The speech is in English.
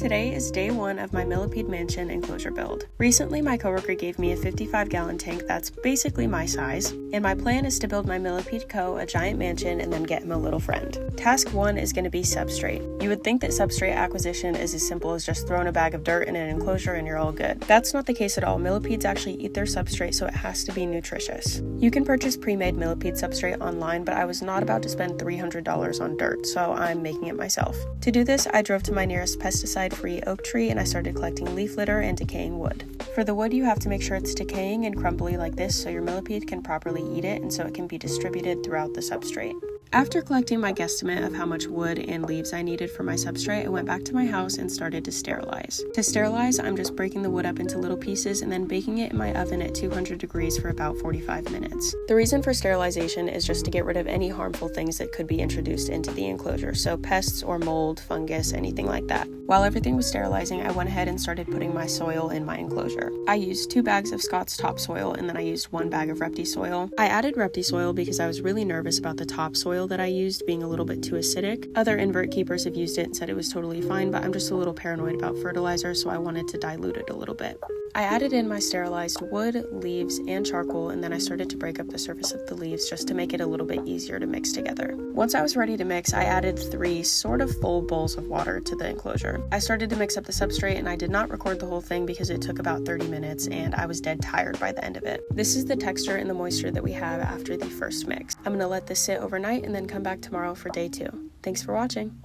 Today is day 1 of my millipede mansion enclosure build. Recently, my coworker gave me a 55-gallon tank that's basically my size, and my plan is to build my millipede co a giant mansion and then get him a little friend. Task 1 is going to be substrate. You would think that substrate acquisition is as simple as just throwing a bag of dirt in an enclosure and you're all good. That's not the case at all. Millipedes actually eat their substrate, so it has to be nutritious. You can purchase pre-made millipede substrate online, but I was not about to spend $300 on dirt, so I'm making it myself. To do this, I drove to my nearest pesticide-free oak tree and I started collecting leaf litter and decaying wood. For the wood, you have to make sure it's decaying and crumbly like this so your millipede can properly eat it and so it can be distributed throughout the substrate. After collecting my guesstimate of how much wood and leaves I needed for my substrate, I went back to my house and started to sterilize. To sterilize, I'm just breaking the wood up into little pieces and then baking it in my oven at 200 degrees for about 45 minutes. The reason for sterilization is just to get rid of any harmful things that could be introduced into the enclosure, so pests or mold, fungus, anything like that. While everything was sterilizing, I went ahead and started putting my soil in my enclosure. I used 2 bags of Scott's topsoil and then I used 1 bag of Repti soil. I added Repti soil because I was really nervous about the topsoil that I used being a little bit too acidic. Other invert keepers have used it and said it was totally fine, but I'm just a little paranoid about fertilizer, so I wanted to dilute it a little bit. I added in my sterilized wood, leaves, and charcoal, and then I started to break up the surface of the leaves just to make it a little bit easier to mix together. Once I was ready to mix, I added 3 sort of full bowls of water to the enclosure. I started to mix up the substrate and I did not record the whole thing because it took about 30 minutes and I was dead tired by the end of it. This is the texture and the moisture that we have after the first mix. I'm going to let this sit overnight and then come back tomorrow for day 2. Thanks for watching.